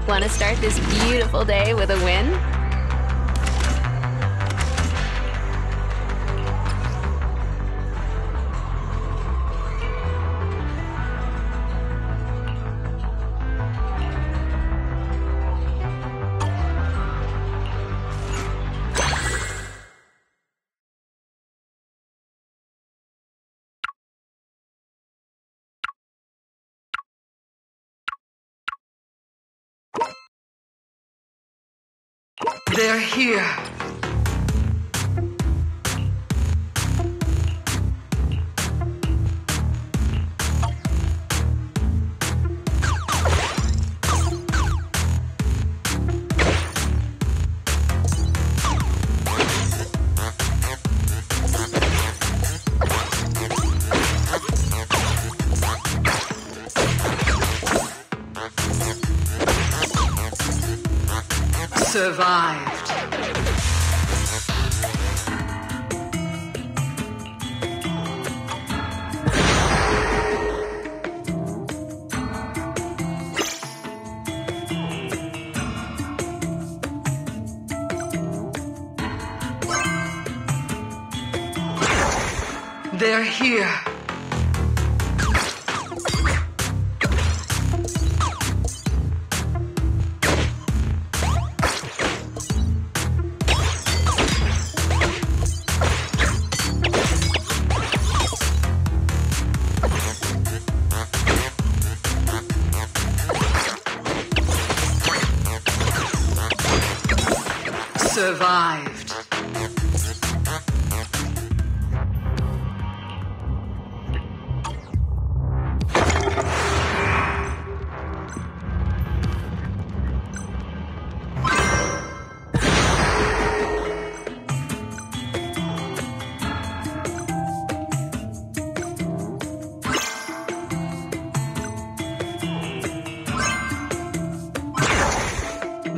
Want to start this beautiful day with a win? They're here. Survived. They're here. Survived.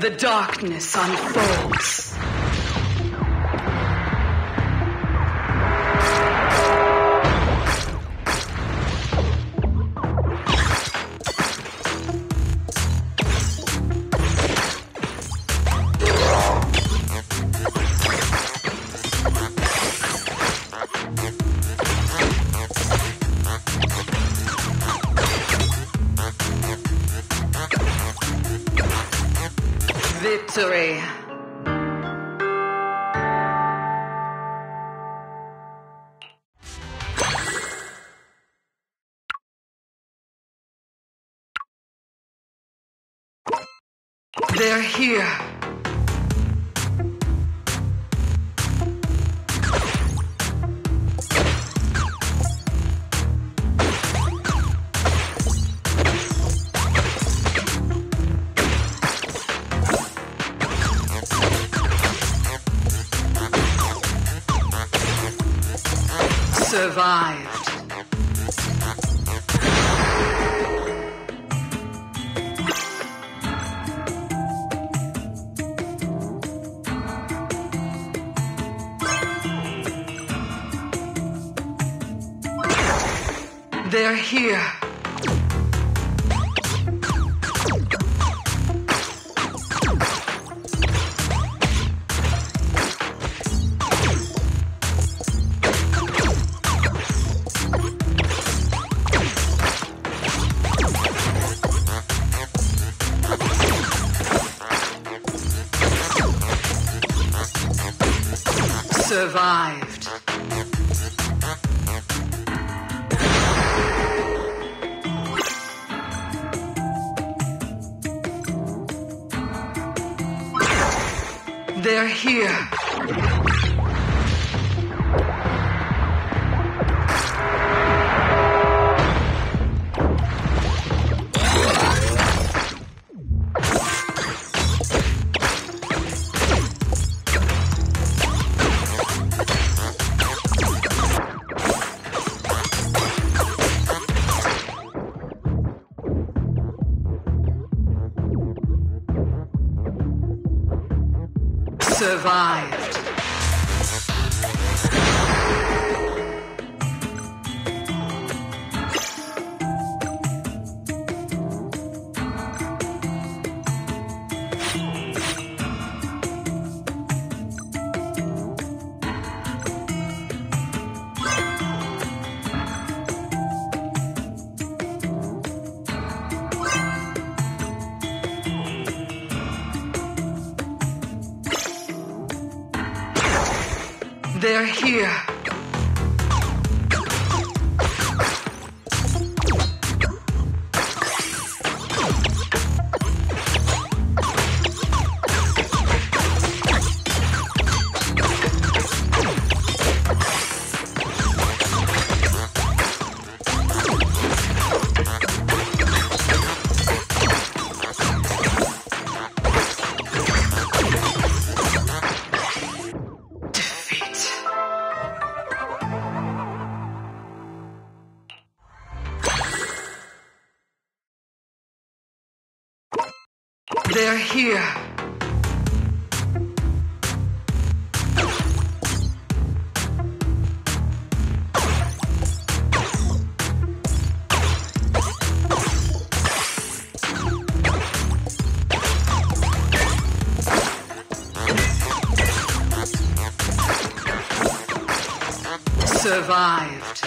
The darkness unfolds. Victory. They're here. Survived. They're here. Survived. They're here. Survived. They're here. They're here. Survived.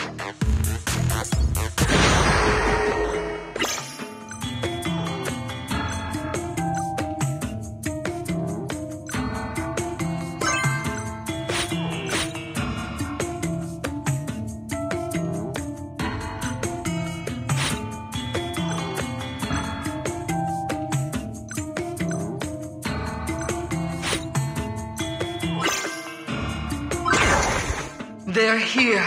They're here.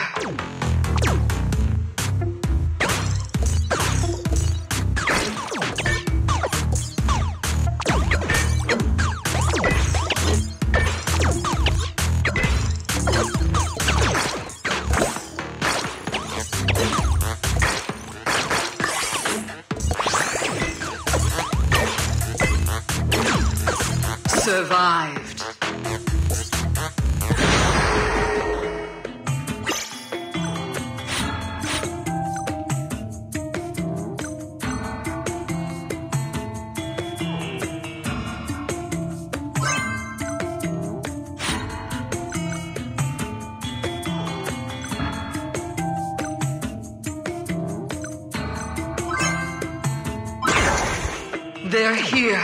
Survived. They're here.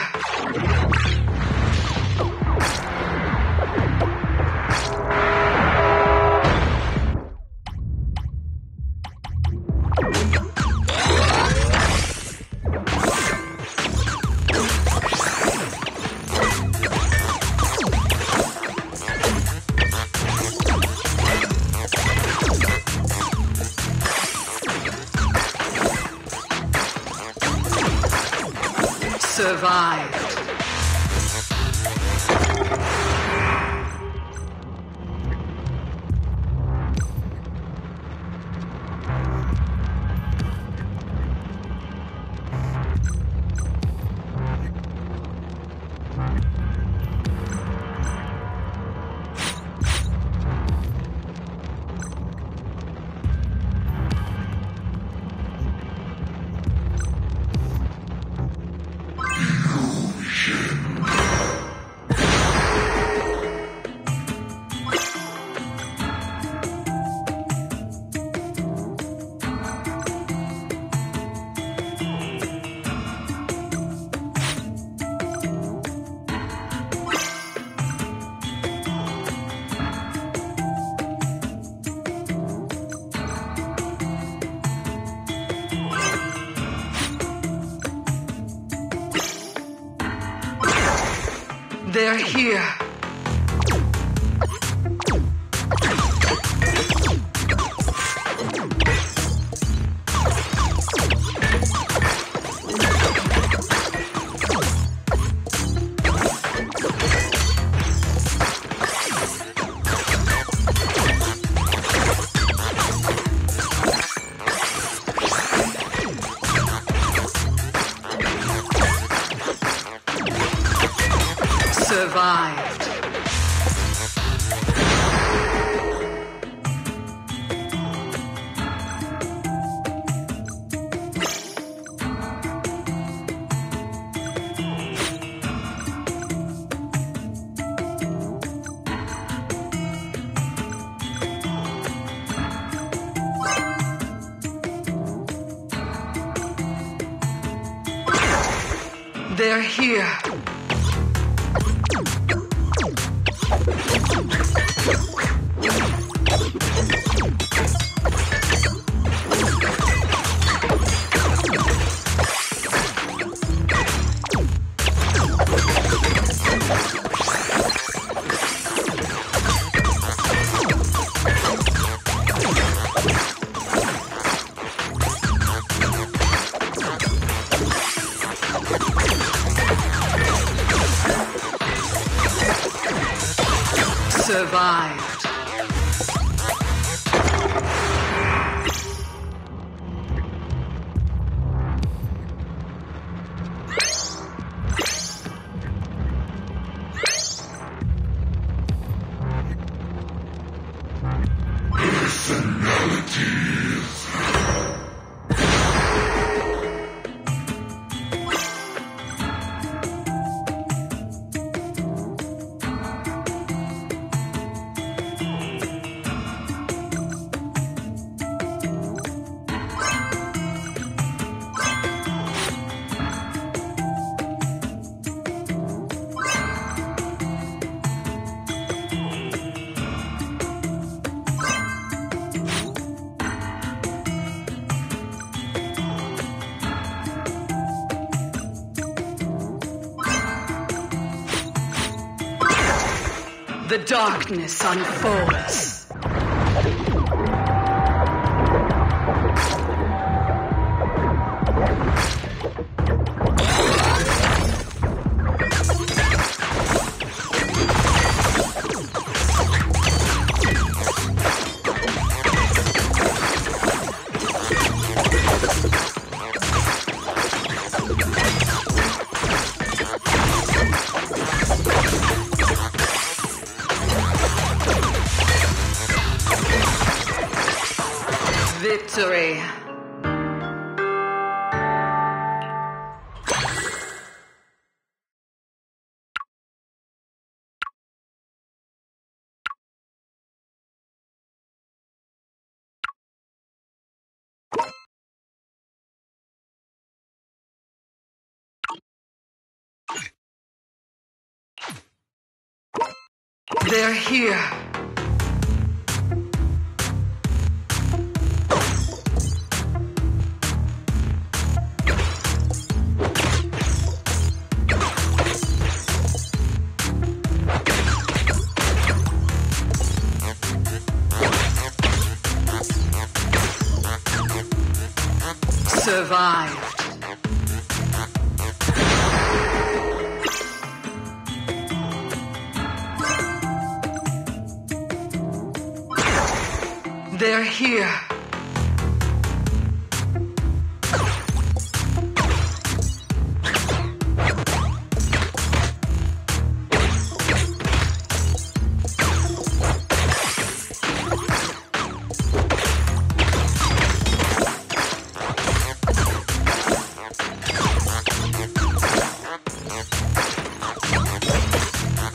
Survived. They're here. Survived. They're here. Survived. The darkness unfolds. Victory. They're here. Survived. They're here.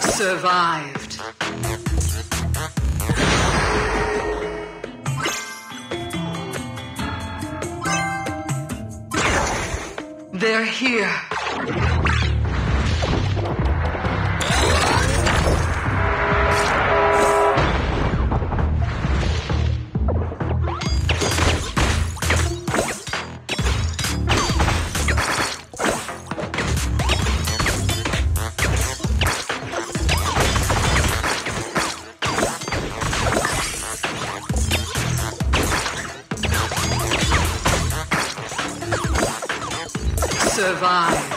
Survived. They're here. Survived.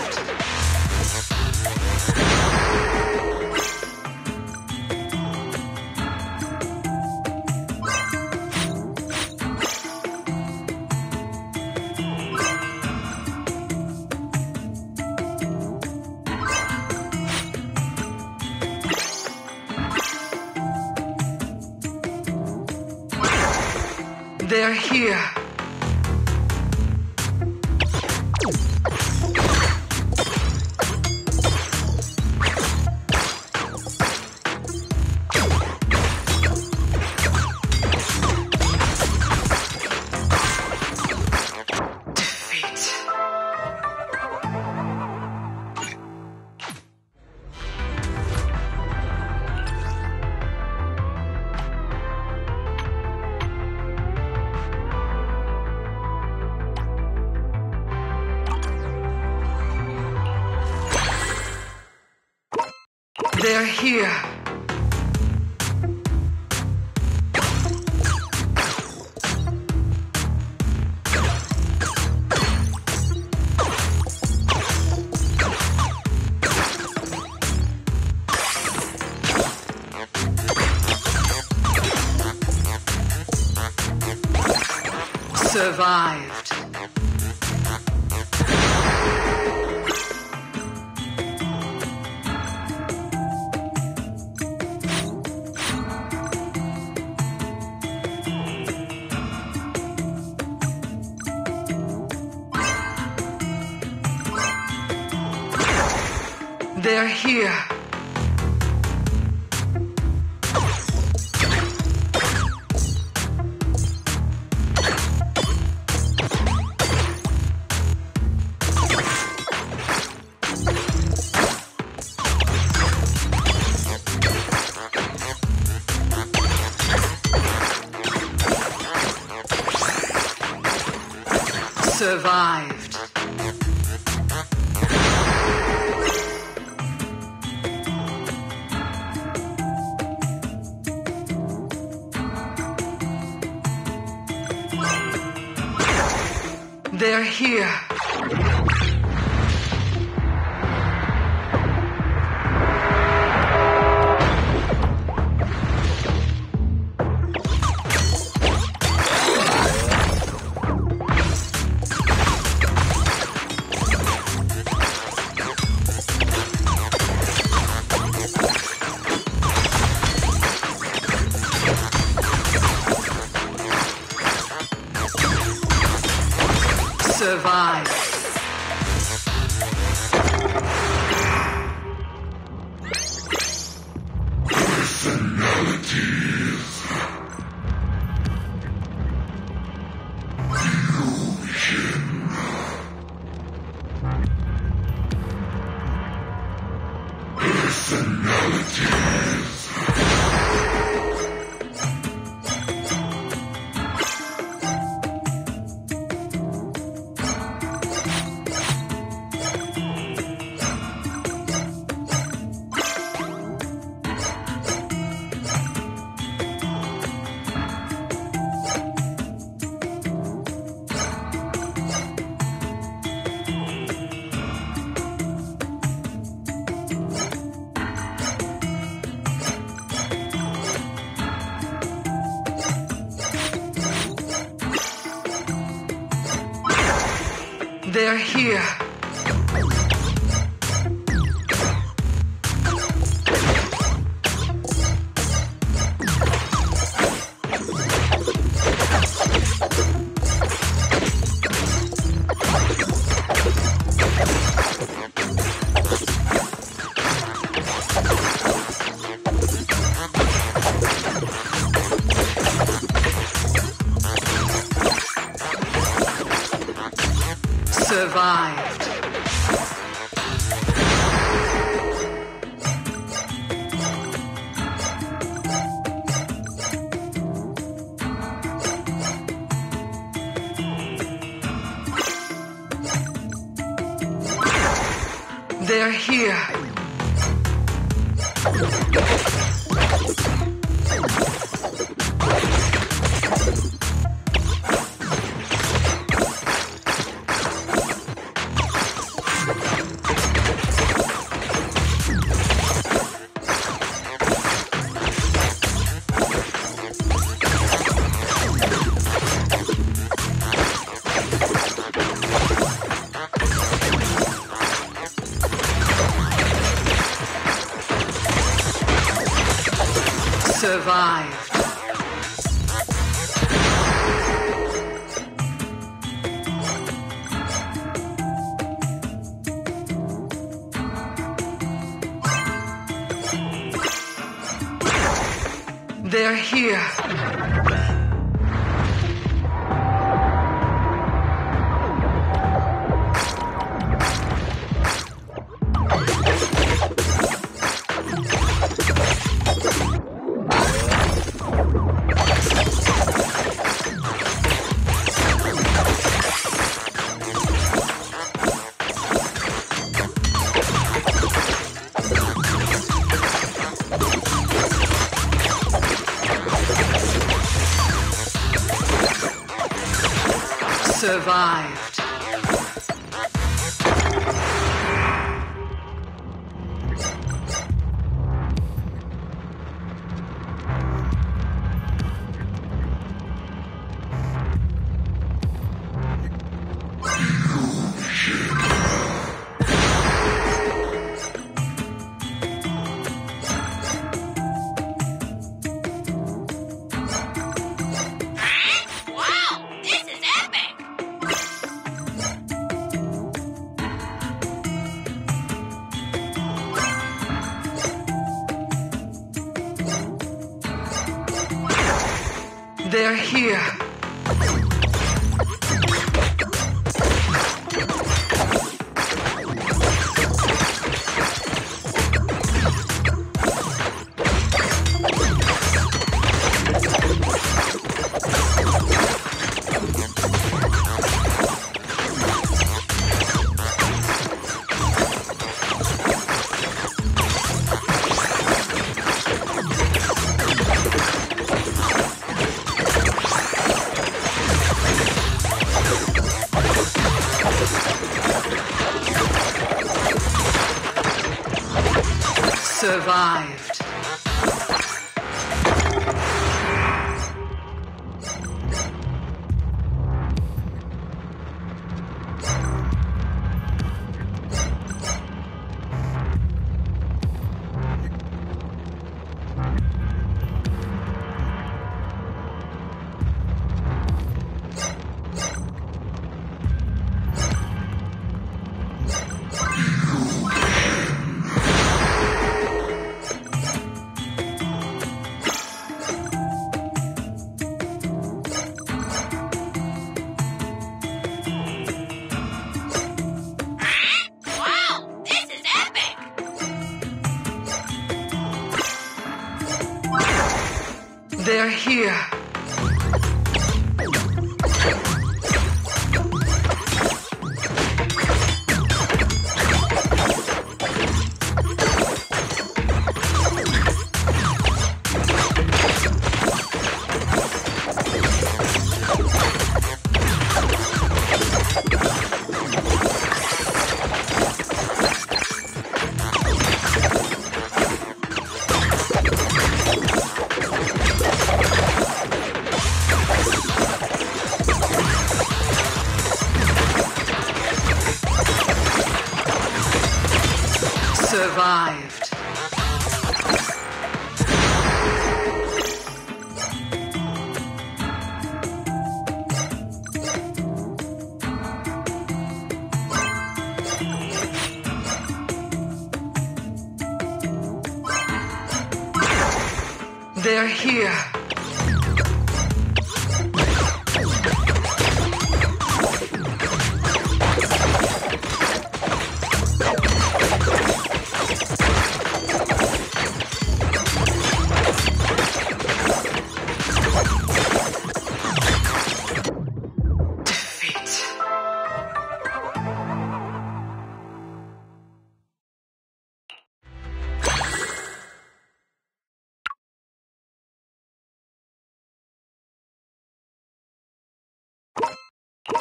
They're here. They're here. Survived. They're here. Survived. They're here. Survive. They're here. Survived. They're here. Survived. They're here. Survived. They're here. Survived. They're here. Survived. They're here.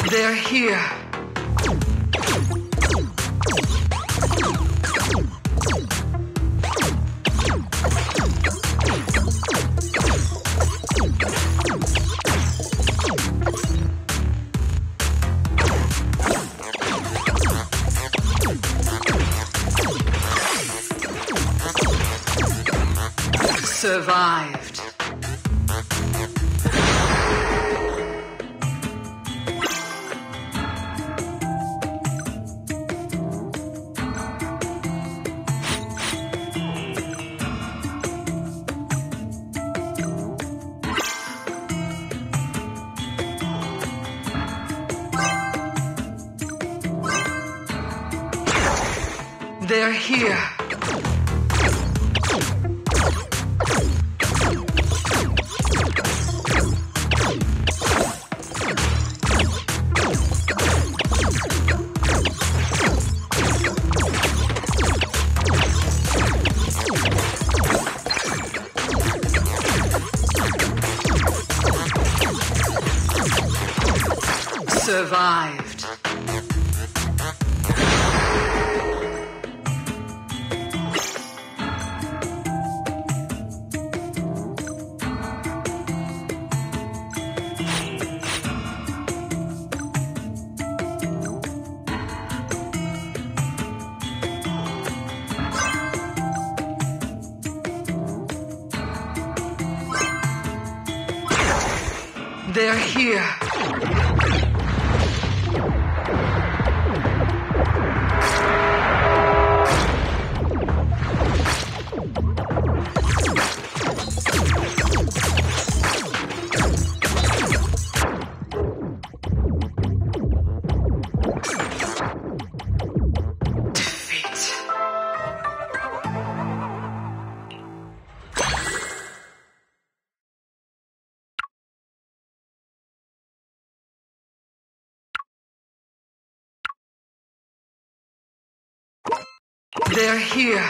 They're here. Survived. They're here. Survived. They're here. They're here.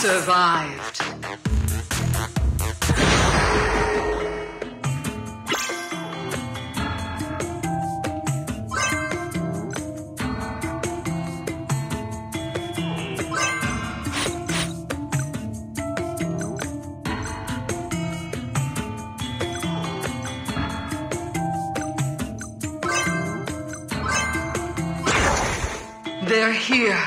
Survived. They're here.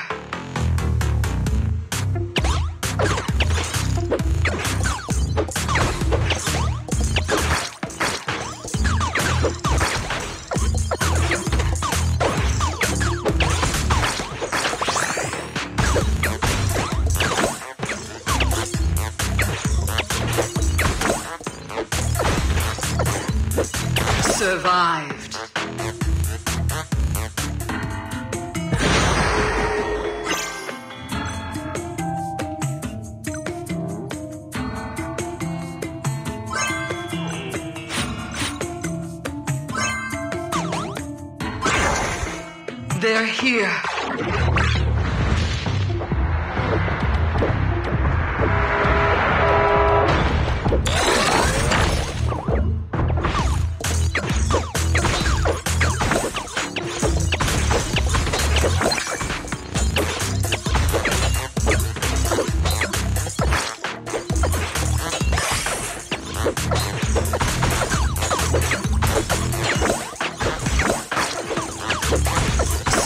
Survived. They're here.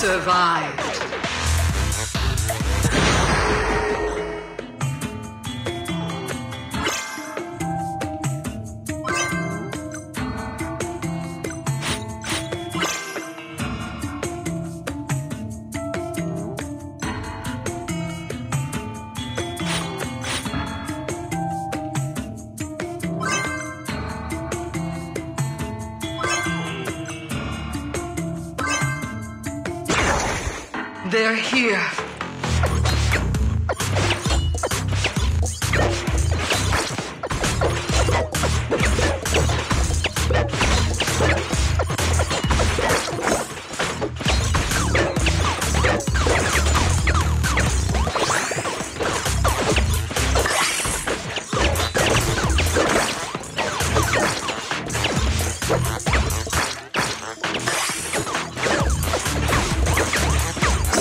Survived. They're here.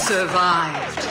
Survived.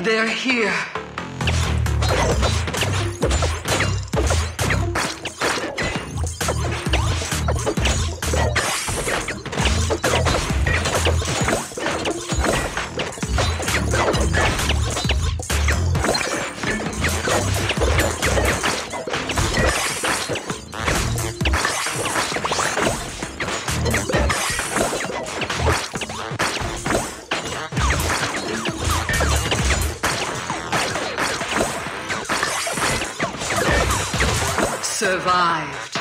They're here. Survived.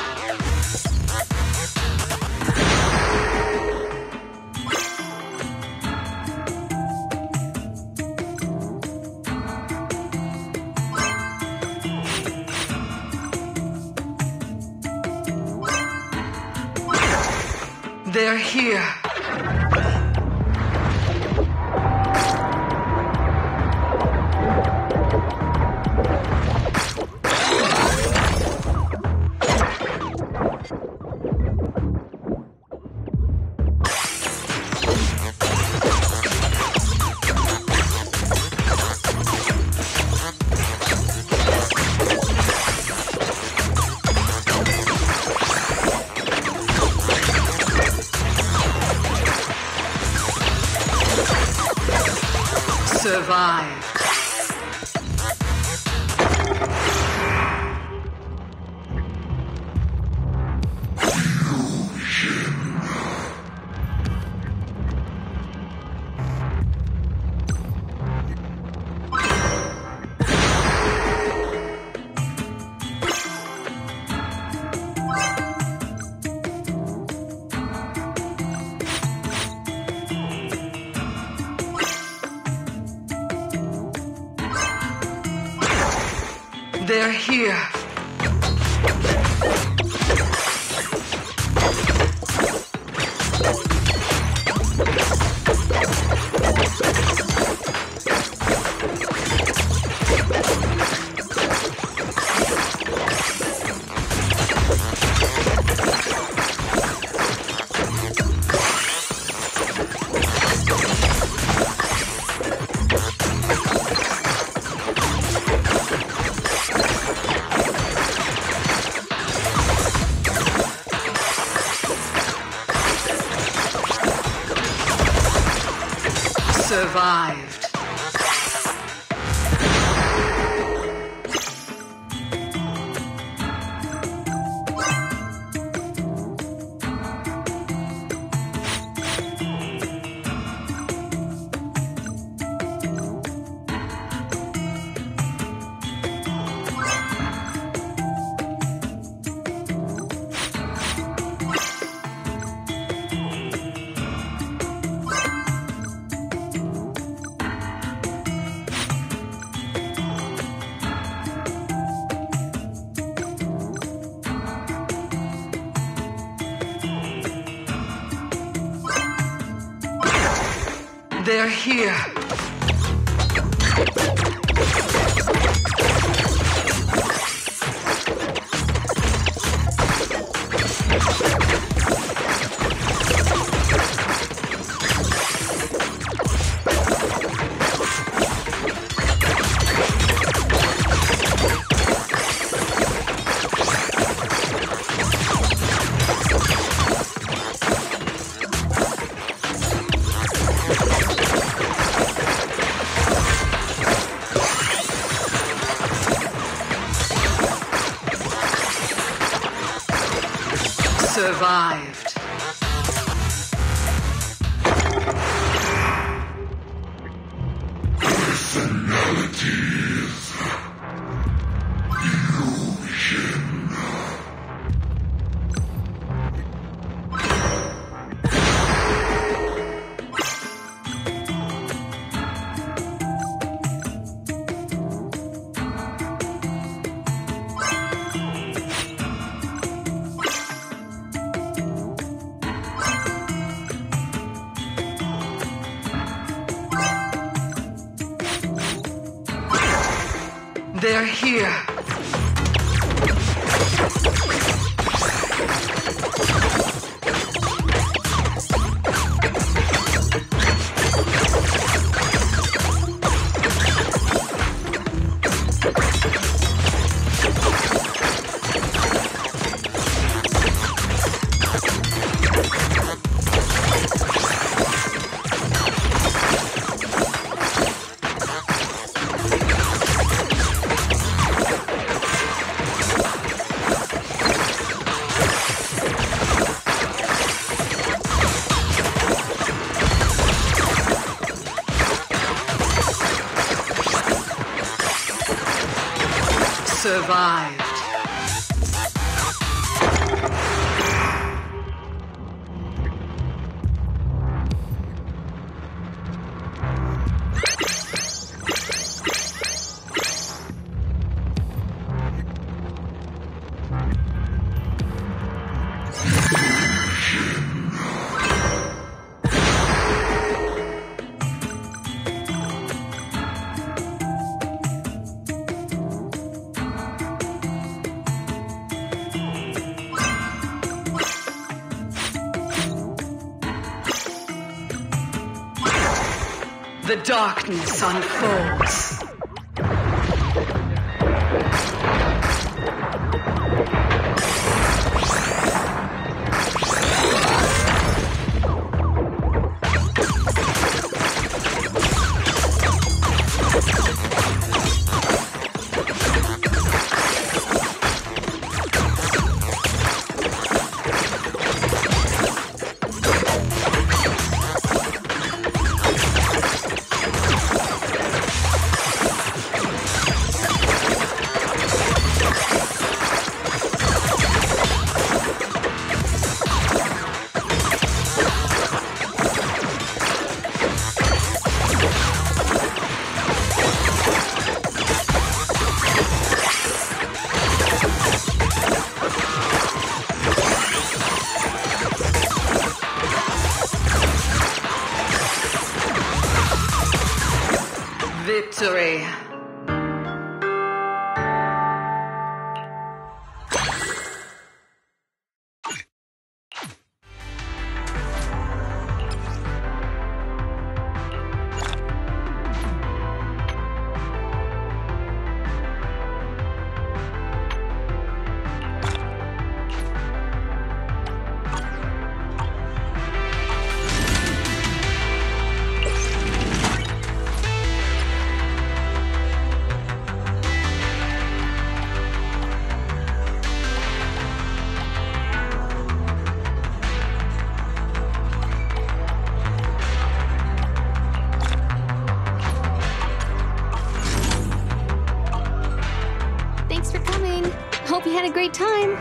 They're here. Survived. They're here. Survived. They're here. Survived. Personalities. Illusion. They're here. Survived. The darkness unfolds. Victory. Thanks for coming. Hope you had a great time.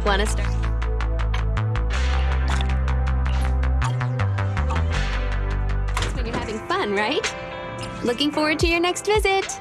Wanna start? That's when you're having fun, right? Looking forward to your next visit.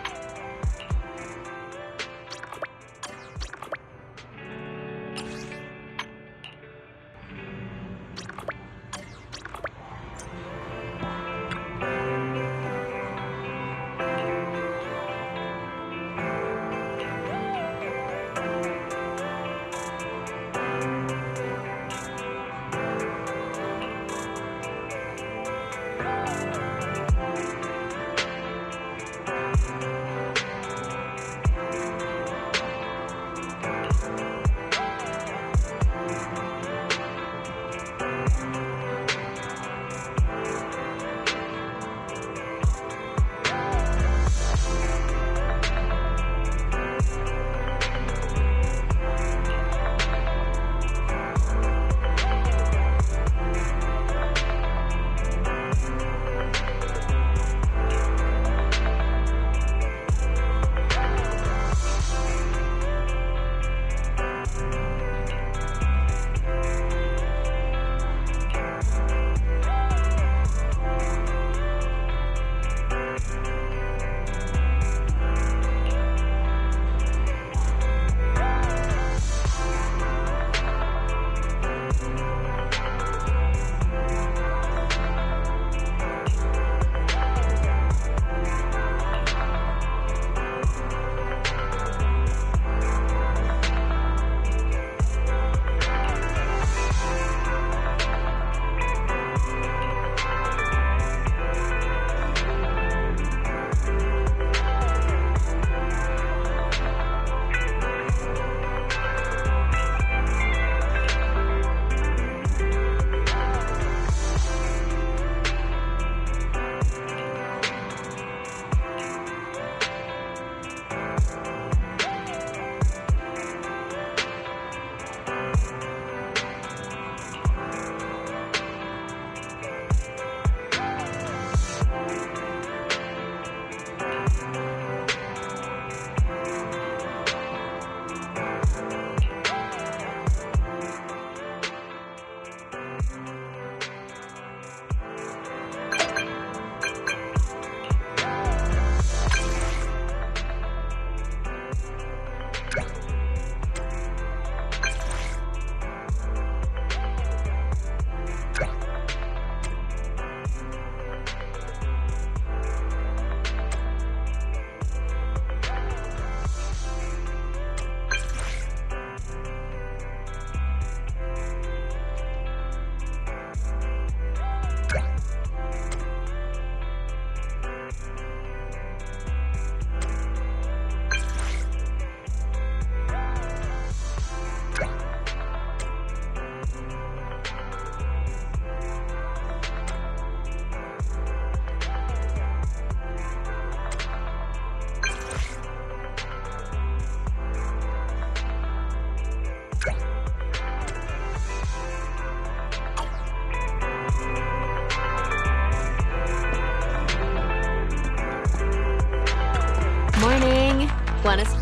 Morning. Wanna s-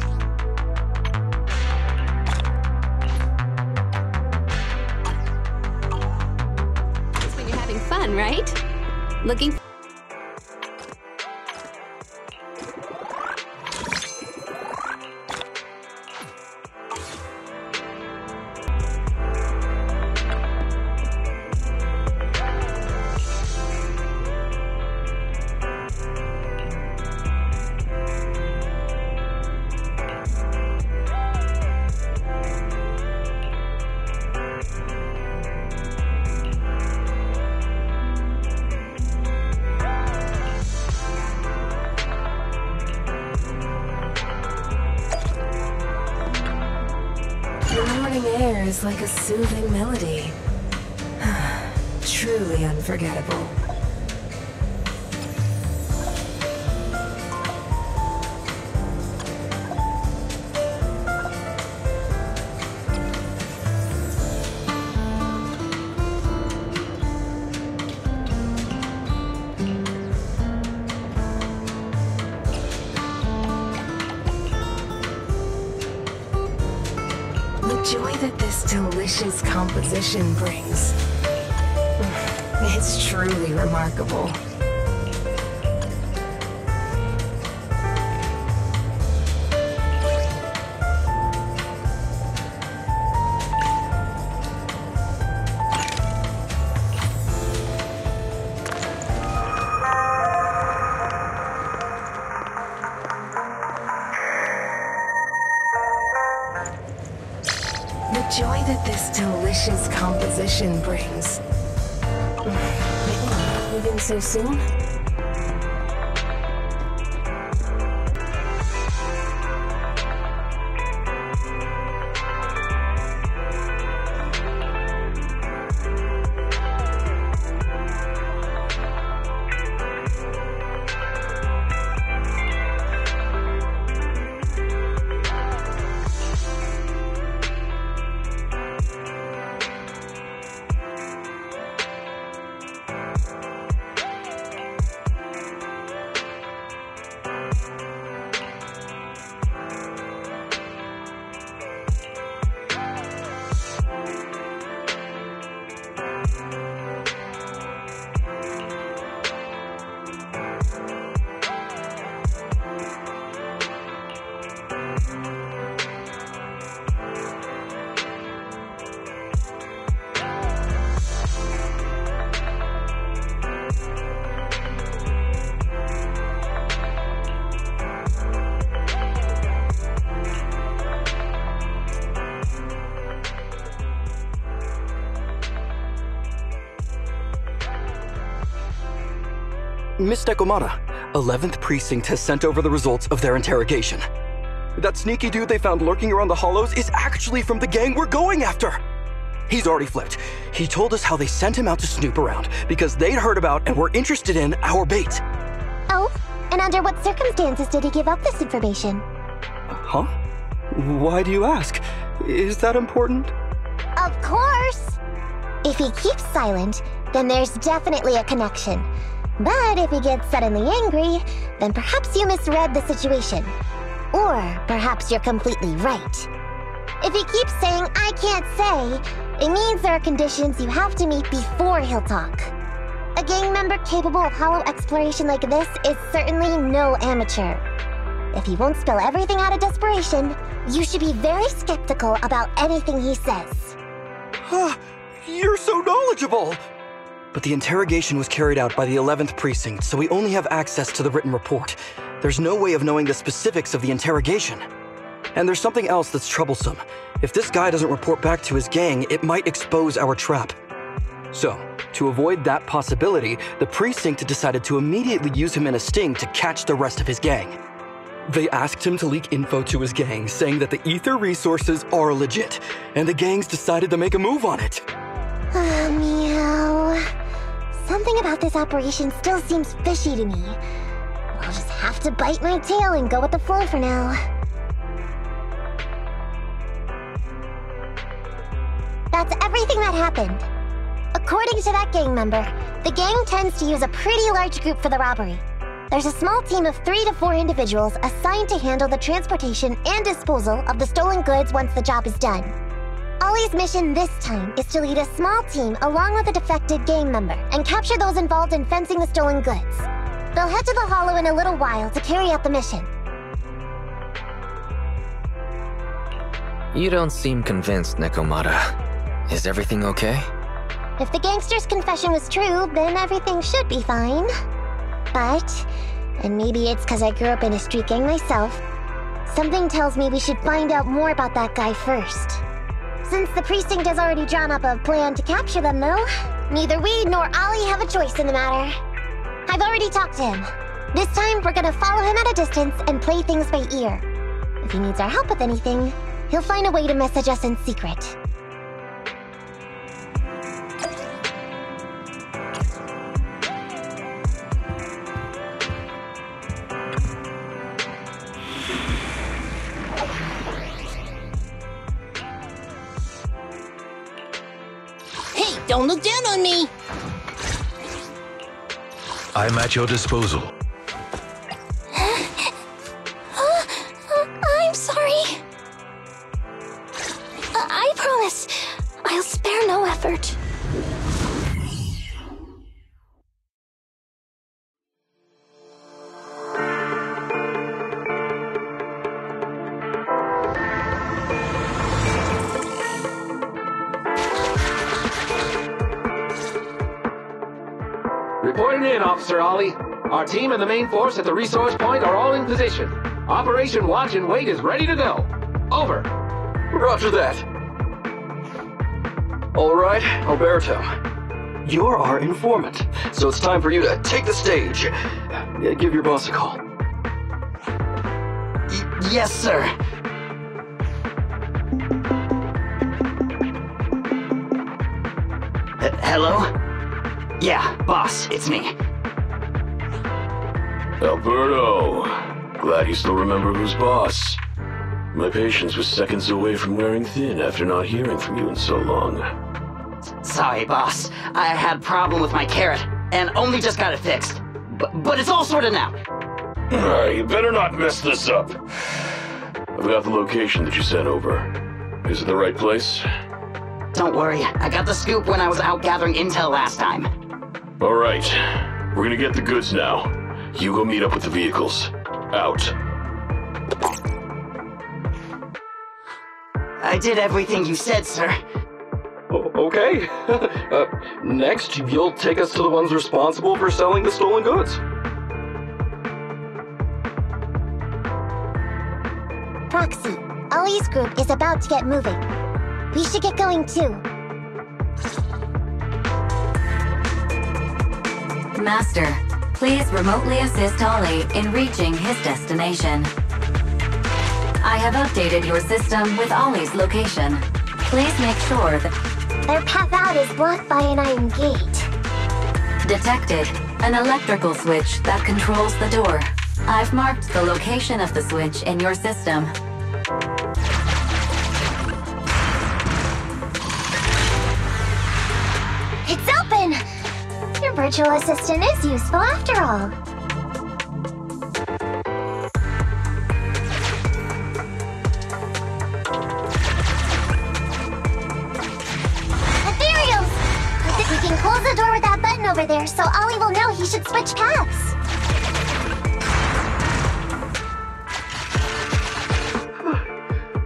That's when you're having fun, right? Looking The morning air is like a soothing melody. Truly unforgettable. The joy that this delicious composition brings. It's truly remarkable. The joy that this delicious composition brings. Leaving so soon? Miss Nekomata, 11th Precinct has sent over the results of their interrogation. That sneaky dude they found lurking around the hollows is actually from the gang we're going after! He's already flipped. He told us how they sent him out to snoop around because they'd heard about and were interested in our bait. Oh, and under what circumstances did he give up this information? Huh? Why do you ask? Is that important? Of course! If he keeps silent, then there's definitely a connection. But if he gets suddenly angry, then perhaps you misread the situation. Or perhaps you're completely right. If he keeps saying, "I can't say," it means there are conditions you have to meet before he'll talk. A gang member capable of hollow exploration like this is certainly no amateur. If he won't spill everything out of desperation, you should be very skeptical about anything he says. You're so knowledgeable! But the interrogation was carried out by the 11th Precinct, so we only have access to the written report. There's no way of knowing the specifics of the interrogation. And there's something else that's troublesome. If this guy doesn't report back to his gang, it might expose our trap. So, to avoid that possibility, the Precinct decided to immediately use him in a sting to catch the rest of his gang. They asked him to leak info to his gang, saying that the ether resources are legit, and the gangs decided to make a move on it. Meow. Something about this operation still seems fishy to me. I'll just have to bite my tail and go with the flow for now. That's everything that happened. According to that gang member, the gang tends to use a pretty large group for the robbery. There's a small team of 3 to 4 individuals assigned to handle the transportation and disposal of the stolen goods once the job is done. Ollie's mission this time is to lead a small team along with a defected gang member and capture those involved in fencing the stolen goods. They'll head to the Hollow in a little while to carry out the mission. You don't seem convinced, Nekomata. Is everything okay? If the gangster's confession was true, then everything should be fine. But, and maybe it's because I grew up in a street gang myself, something tells me we should find out more about that guy first. Since the precinct has already drawn up a plan to capture them, though, neither we nor Ollie have a choice in the matter. I've already talked to him. This time, we're gonna follow him at a distance and play things by ear. If he needs our help with anything, he'll find a way to message us in secret. Hey, don't look down on me! I'm at your disposal. I'm sorry. I in, Officer Ollie. Our team and the main force at the resource point are all in position. Operation Watch and Wait is ready to go. Over. Roger that. All right, Alberto. You're our informant, so it's time for you to take the stage. Give your boss a call. Yes, sir. Hello? Yeah, boss, it's me. Alberto. Glad you still remember who's boss. My patience was seconds away from wearing thin after not hearing from you in so long. Sorry, boss. I had a problem with my carrot, and only just got it fixed. But it's all sorted now. You better not mess this up. I've got the location that you sent over. Is it the right place? Don't worry, I got the scoop when I was out gathering intel last time. All right. We're gonna get the goods now. You go meet up with the vehicles. Out. I did everything you said, sir. Okay. Next, you'll take us to the ones responsible for selling the stolen goods. Proxy, Ollie's group is about to get moving. We should get going too. Master, please remotely assist Ollie in reaching his destination. I have updated your system with Ollie's location. Please make sure that... Their path out is blocked by an iron gate. Detected. An electrical switch that controls the door. I've marked the location of the switch in your system. It's open! Your virtual assistant is useful after all. Ethereals! I think we can close the door with that button over there so Ollie will know he should switch paths.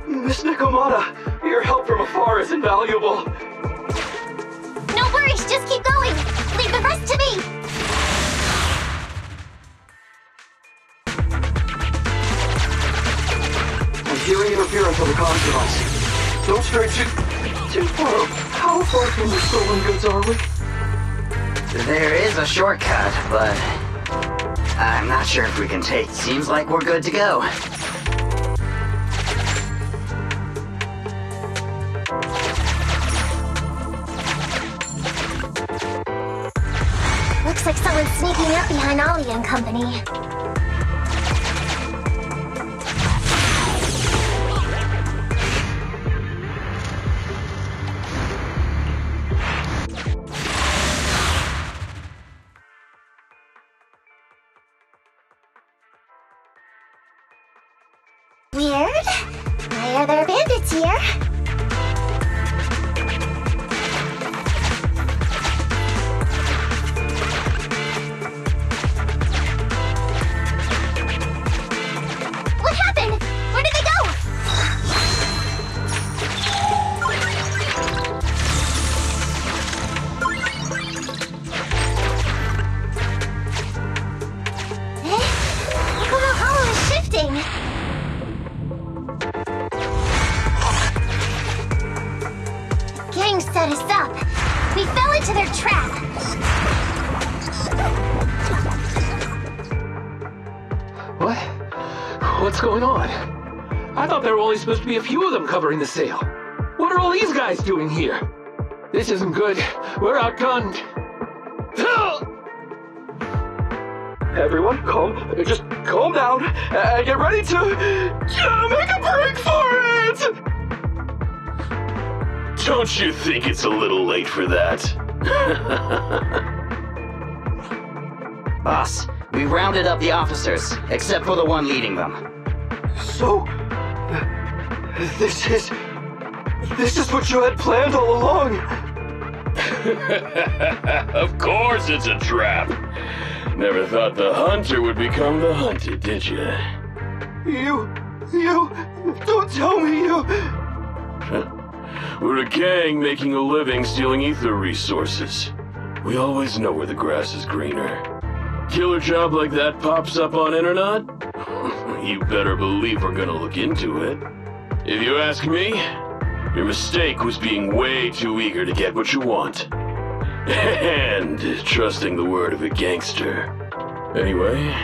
Miss Nikomata, your help from afar is invaluable. No worries, just keep going. Leave the rest to me. I'm hearing interference on the comms device. Don't stray too far. How far from the stolen goods are we? There is a shortcut, but I'm not sure if we can take. Seems like we're good to go. Looks like someone's sneaking up behind Ollie and company. Weird. Why are there bandits here? What happened? Where did they go? Look how the hollow is shifting. Gang set us up. We fell into their trap. What? What's going on? I thought there were only supposed to be a few of them covering the sale. What are all these guys doing here? This isn't good. We're outgunned. Everyone, just calm down and get ready to make a break for it! Don't you think it's a little late for that? Boss, we rounded up the officers, except for the one leading them. So, this is what you had planned all along? Of course it's a trap. Never thought the hunter would become the hunted, did you? You, don't tell me you... We're a gang making a living stealing ether resources. We always know where the grass is greener. Killer job like that pops up on internet? You better believe we're gonna look into it. If you ask me, your mistake was being way too eager to get what you want. And trusting the word of a gangster. Anyway,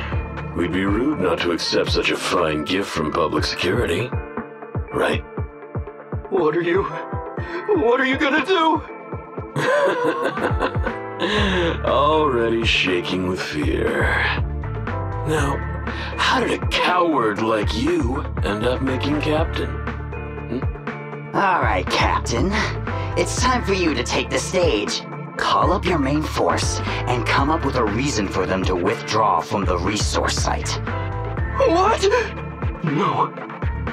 we'd be rude not to accept such a fine gift from public security. Right? What are you gonna do? Already shaking with fear. Now, how did a coward like you end up making captain? Alright, Captain. It's time for you to take the stage. Call up your main force and come up with a reason for them to withdraw from the resource site. What? No.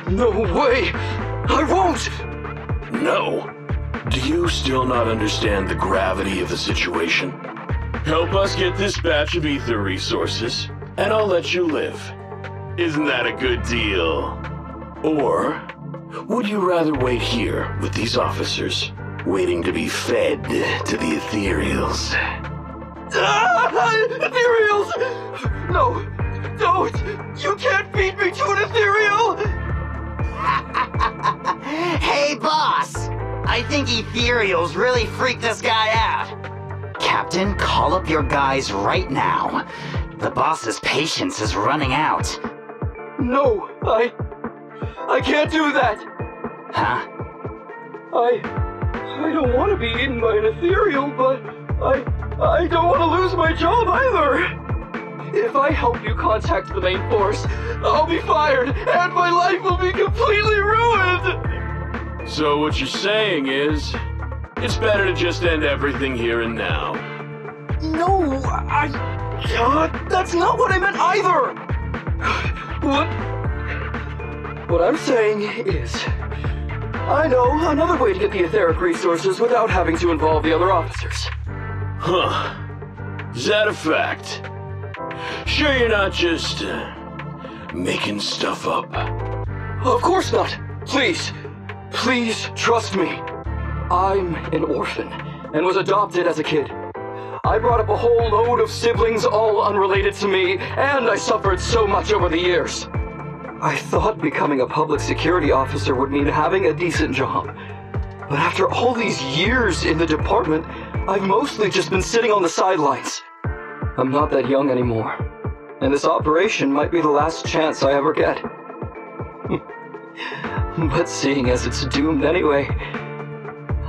No way! I won't! No. Do you still not understand the gravity of the situation? Help us get this batch of ether resources, and I'll let you live. Isn't that a good deal? Or would you rather wait here with these officers, waiting to be fed to the ethereals? Ethereals! No! Don't! You can't feed me to an ethereal! Hey, boss! I think ethereals really freaked this guy out. Captain, call up your guys right now. The boss's patience is running out. No, I can't do that. Huh? I don't want to be eaten by an ethereal, but I don't want to lose my job either. If I help you contact the main force, I'll be fired, and my life will be completely ruined! So what you're saying is, it's better to just end everything here and now. No, that's not what I meant either! What I'm saying is, I know another way to get the etheric resources without having to involve the other officers. Huh. Is that a fact? Sure you're not just, making stuff up? Of course not! Please trust me. I'm an orphan, and was adopted as a kid. I brought up a whole load of siblings, all unrelated to me, and I suffered so much over the years. I thought becoming a public security officer would mean having a decent job. But after all these years in the department, I've mostly just been sitting on the sidelines. I'm not that young anymore, and this operation might be the last chance I ever get. But seeing as it's doomed anyway,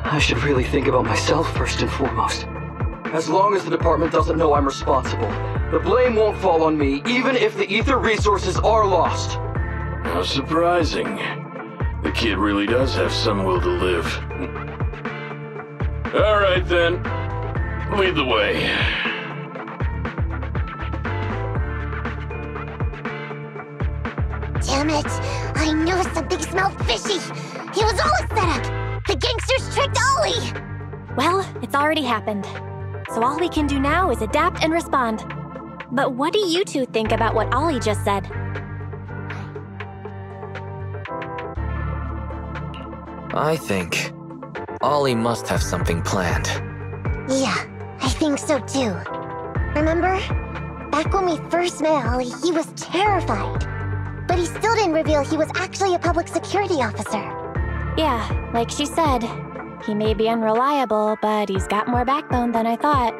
I should really think about myself first and foremost. As long as the department doesn't know I'm responsible, the blame won't fall on me, even if the ether resources are lost. How surprising. The kid really does have some will to live. All right then, lead the way. Damn it! I knew something smelled fishy! It was all a setup! The gangsters tricked Ollie! Well, it's already happened. So all we can do now is adapt and respond. But what do you two think about what Ollie just said? I think Ollie must have something planned. Yeah, I think so too. Remember? Back when we first met Ollie, he was terrified. But he still didn't reveal he was actually a public security officer. Yeah, like she said, he may be unreliable, but he's got more backbone than I thought.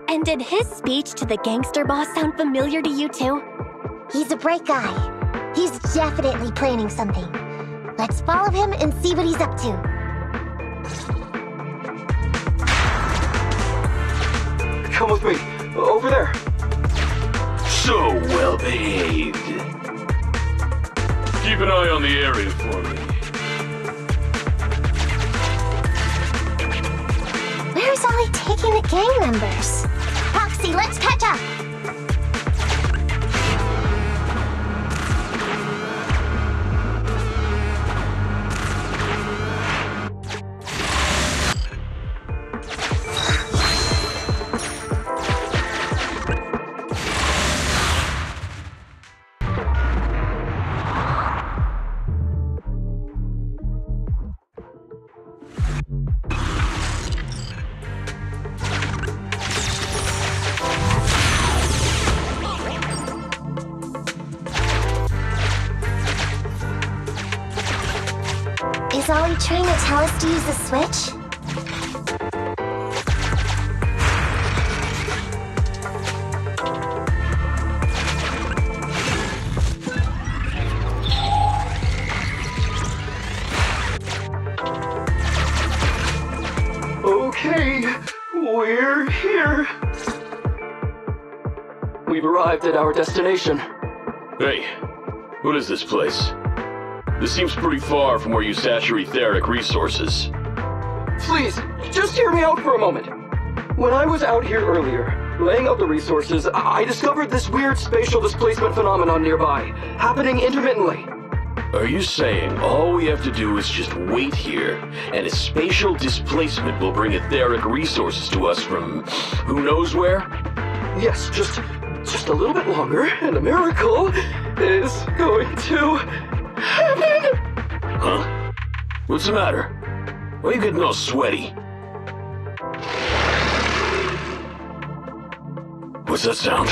And did his speech to the gangster boss sound familiar to you too? He's a bright guy. He's definitely planning something. Let's follow him and see what he's up to. Come with me. Over there. So well behaved. Keep an eye on the area for me. Where's Ollie taking the gang members? Roxy, let's catch up! Is Ollie trying to tell us to use the switch? Okay, we're here. We've arrived at our destination. Hey, what is this place? This seems pretty far from where you saturate etheric resources. Please, just hear me out for a moment. When I was out here earlier, laying out the resources, I discovered this weird spatial displacement phenomenon nearby, happening intermittently. Are you saying all we have to do is just wait here, and a spatial displacement will bring etheric resources to us from who knows where? Yes, just a little bit longer, and a miracle is going to happen! Huh? What's the matter? Why are you getting all sweaty? What's that sound?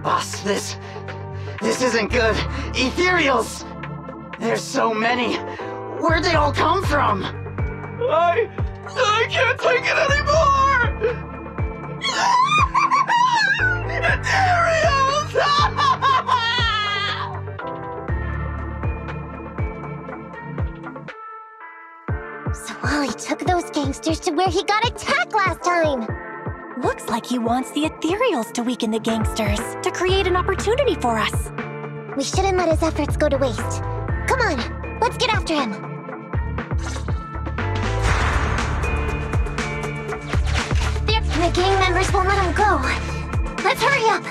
Boss, this isn't good. Ethereals! There's so many. Where'd they all come from? I can't take it anymore! Ethereals! So Ollie took those gangsters to where he got attacked last time! Looks like he wants the Ethereals to weaken the gangsters, to create an opportunity for us. We shouldn't let his efforts go to waste. Come on, let's get after him. The gang members won't let him go. Let's hurry up.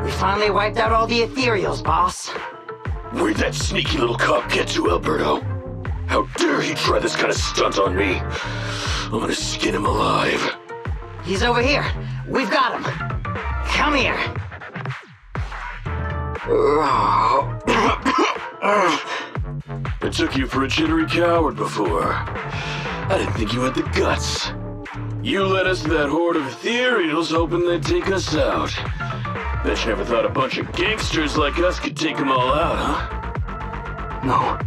We finally wiped out all the Ethereals, boss. Where'd that sneaky little cop get to, Alberto? How dare he try this kind of stunt on me? I'm gonna skin him alive. He's over here. We've got him. Come here. I took you for a jittery coward before. I didn't think you had the guts. You led us to that horde of ethereals hoping they'd take us out. Bet you never thought a bunch of gangsters like us could take them all out, huh? No.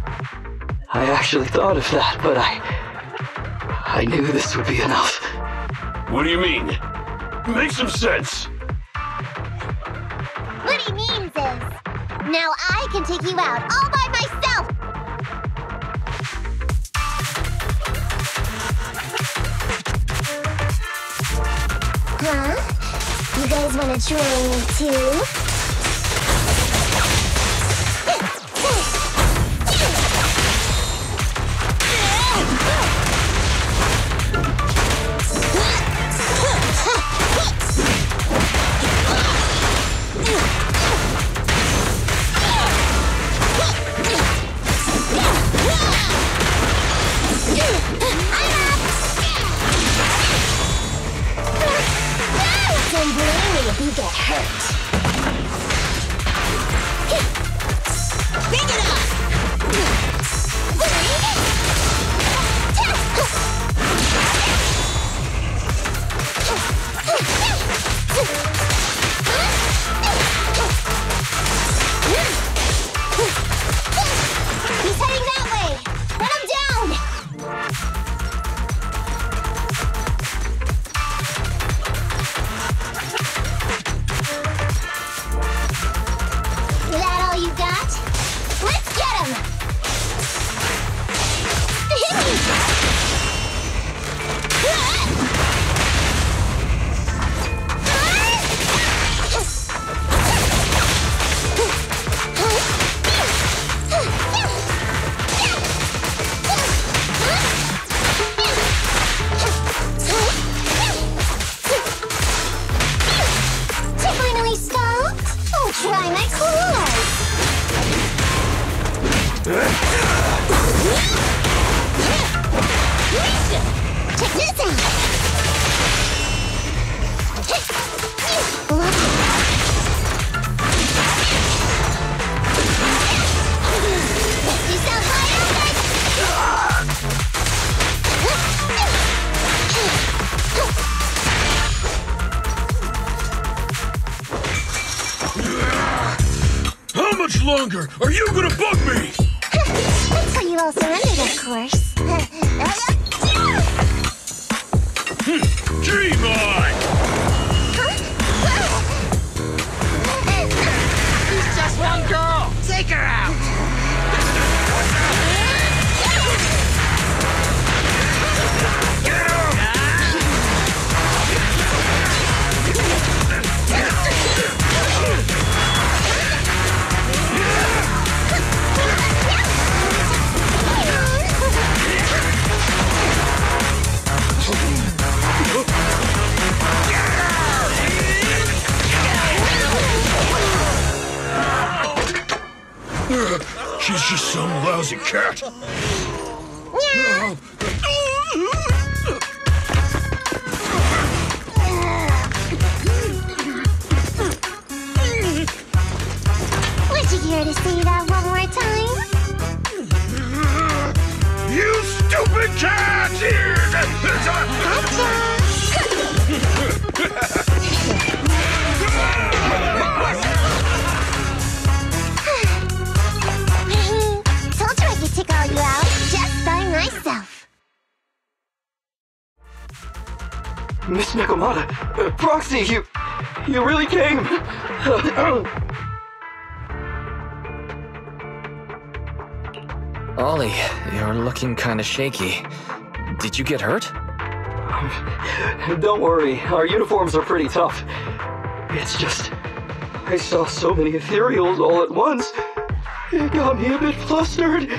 I actually thought of that, but I knew this would be enough. What do you mean? Make some sense! What he means is, now I can take you out all by myself! Huh? You guys wanna try me too? Don't blame me if you get hurt. Pick it up! He's heading that way! Let him down! Is that all you got? Let's get him! Hit me! To finally stop, I'll try my claws! Check How much longer are you gonna bug me? Until you all surrendered, of course. Dream on! She's just one girl! Take her out! She's just some lousy cat. Would you care to say that one more time? You stupid cat! Told you I could take all you out just by myself. Miss Nekomata, Proxy, you really came. Ollie, you're looking kinda shaky. Did you get hurt? Don't worry, our uniforms are pretty tough. It's just, I saw so many ethereals all at once. It got me a bit flustered.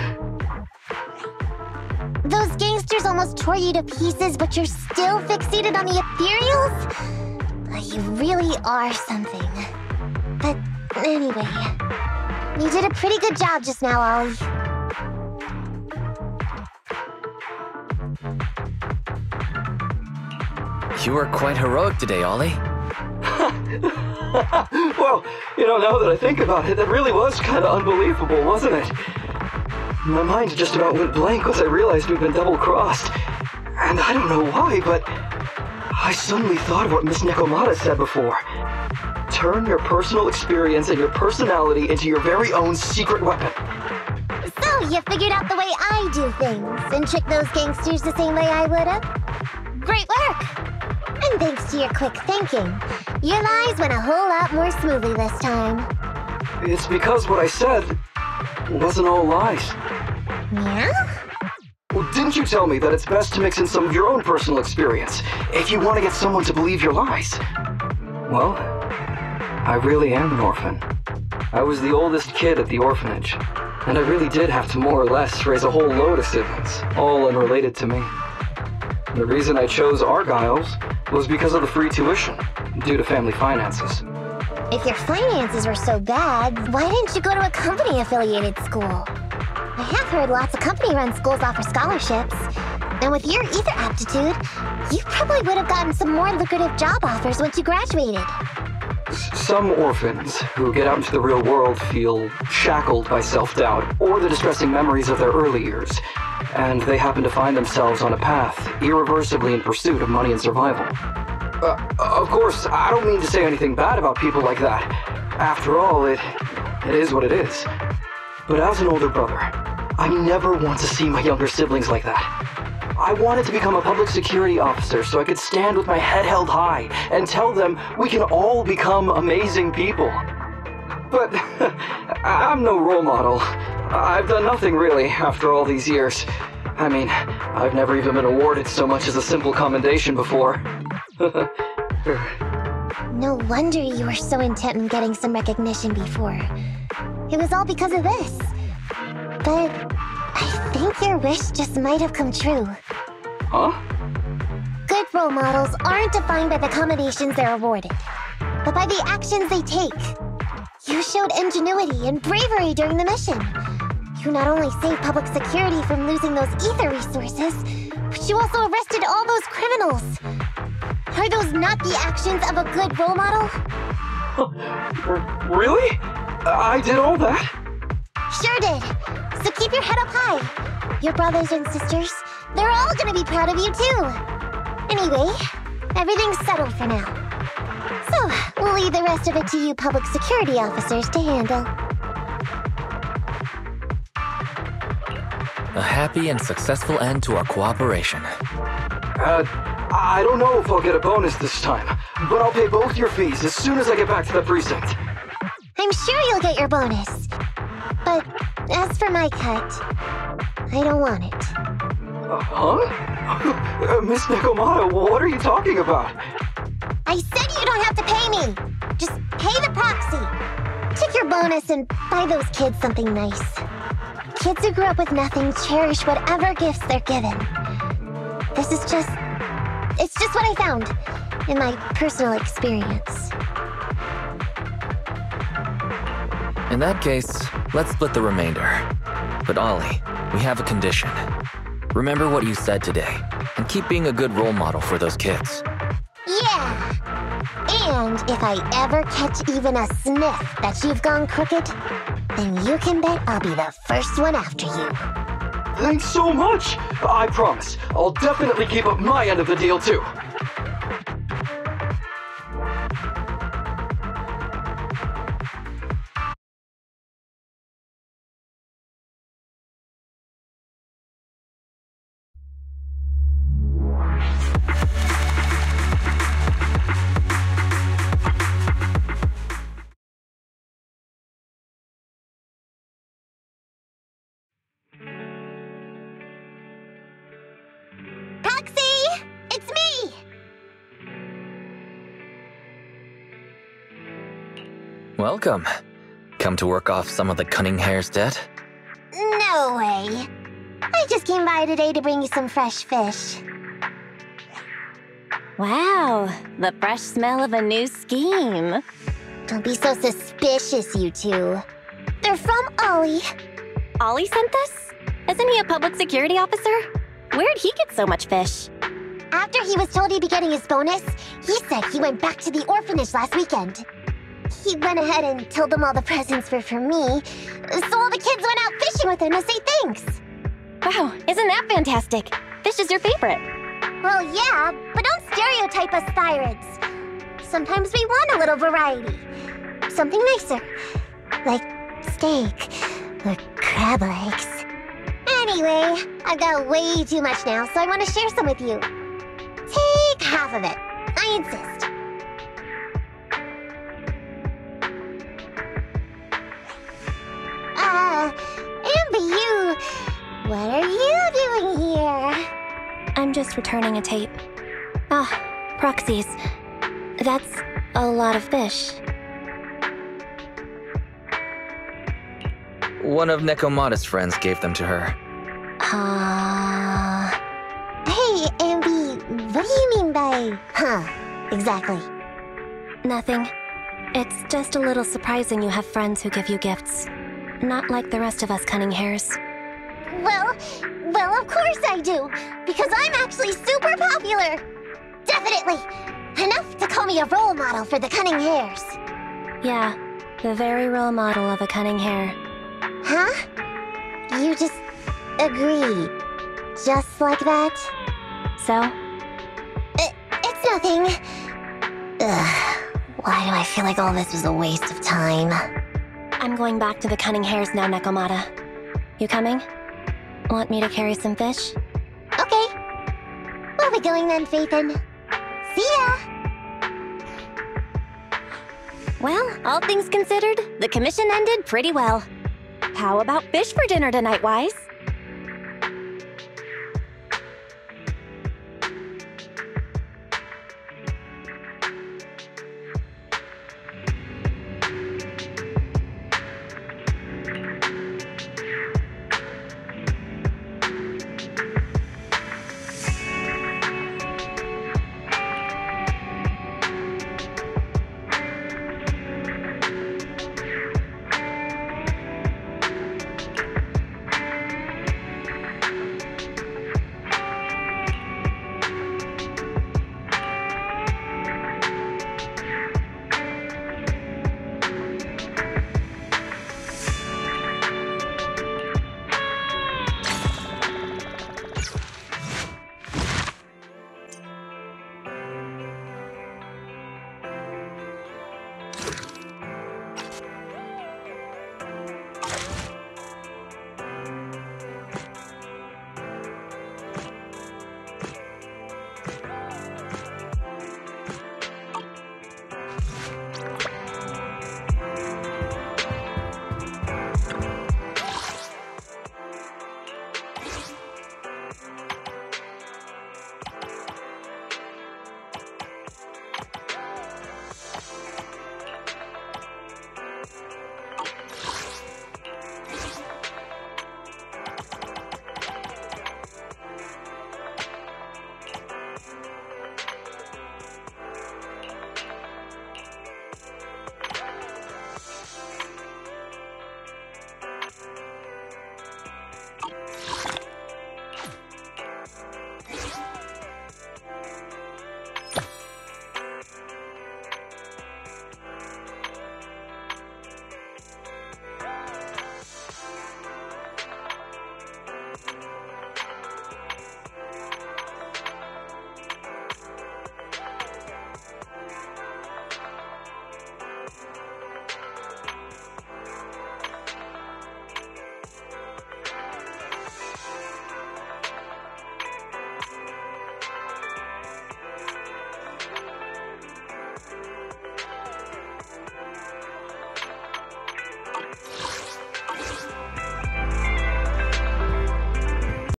Those gangsters almost tore you to pieces, but you're still fixated on the ethereals? You really are something. But anyway, you did a pretty good job just now, Ollie. You were quite heroic today, Ollie. Well, now that I think about it, that really was kind of unbelievable, wasn't it? My mind just about went blank once I realized we'd been double-crossed. And I don't know why, but I suddenly thought of what Miss Nekomata said before. Turn your personal experience and your personality into your very own secret weapon. So, you figured out the way I do things, and tricked those gangsters the same way I would've? Great work! And thanks to your quick thinking, your lies went a whole lot more smoothly this time. It's because what I said wasn't all lies. Yeah? Well, didn't you tell me that it's best to mix in some of your own personal experience if you want to get someone to believe your lies? Well, I really am an orphan. I was the oldest kid at the orphanage, and I really did have to more or less raise a whole load of siblings, all unrelated to me. The reason I chose Argyle's was because of the free tuition, due to family finances. If your finances were so bad, why didn't you go to a company-affiliated school? I have heard lots of company-run schools offer scholarships. And with your ether aptitude, you probably would have gotten some more lucrative job offers once you graduated. Some orphans who get out into the real world feel shackled by self-doubt or the distressing memories of their early years, and they happen to find themselves on a path irreversibly in pursuit of money and survival. Of course, I don't mean to say anything bad about people like that. After all, it is what it is. But as an older brother, I never want to see my younger siblings like that. I wanted to become a public security officer so I could stand with my head held high and tell them we can all become amazing people. But I'm no role model. I've done nothing really after all these years. I mean, I've never even been awarded so much as a simple commendation before. No wonder you were so intent on getting some recognition before. It was all because of this. But I think your wish just might have come true. Huh? Good role models aren't defined by the accommodations they're awarded, but by the actions they take. You showed ingenuity and bravery during the mission. You not only saved public security from losing those ether resources, But you also arrested all those criminals. Are those not the actions of a good role model? Really? I did all that? Sure did. So keep your head up high. Your brothers and sisters, they're all gonna be proud of you too. Anyway, everything's settled for now. So, we'll leave the rest of it to you public security officers to handle. A happy and successful end to our cooperation. I don't know if I'll get a bonus this time, but I'll pay both your fees as soon as I get back to the precinct. I'm sure you'll get your bonus. But as for my cut, I don't want it. Huh? Miss Nekomata, what are you talking about? I said you don't have to pay me. Just pay the proxy. Take your bonus and buy those kids something nice. Kids who grew up with nothing cherish whatever gifts they're given. It's just what I found in my personal experience. In that case, let's split the remainder. But Ollie, we have a condition. Remember what you said today, and keep being a good role model for those kids. Yeah! And if I ever catch even a sniff that you've gone crooked, then you can bet I'll be the first one after you. Thanks so much! I promise, I'll definitely keep up my end of the deal too. Welcome. Come to work off some of the cunning hair's debt? No way. I just came by today to bring you some fresh fish. Wow, the fresh smell of a new scheme. Don't be so suspicious, you two. They're from Ollie. Ollie sent this? Isn't he a public security officer? Where'd he get so much fish? After he was told he'd be getting his bonus, he said he went back to the orphanage last weekend. He went ahead and told them all the presents were for me, so all the kids went out fishing with him to say thanks. Wow, isn't that fantastic? Fish is your favorite. Well, yeah, but don't stereotype us thyroids. Sometimes we want a little variety. Something nicer, like steak or crab legs. Anyway, I've got way too much now, so I want to share some with you. Take half of it. I insist. Amber, what are you doing here? I'm just returning a tape. Ah, proxies. That's a lot of fish. One of Nekomata's friends gave them to her. Hey, Amby, what do you mean by, exactly? Nothing. It's just a little surprising you have friends who give you gifts. Not like the rest of us cunning hairs. Well, of course I do, because I'm actually super popular. Definitely. Enough to call me a role model for the cunning hairs. Yeah, the very role model of a cunning hair. Huh? You just agreed. Just like that? So? It's nothing. Ugh, why do I feel like all this was a waste of time? I'm going back to the cunning hairs now, Nekomata. You coming? Want me to carry some fish? Okay. We'll be going then, Phaethon. See ya! Well, all things considered, the commission ended pretty well. How about fish for dinner tonight, Wise?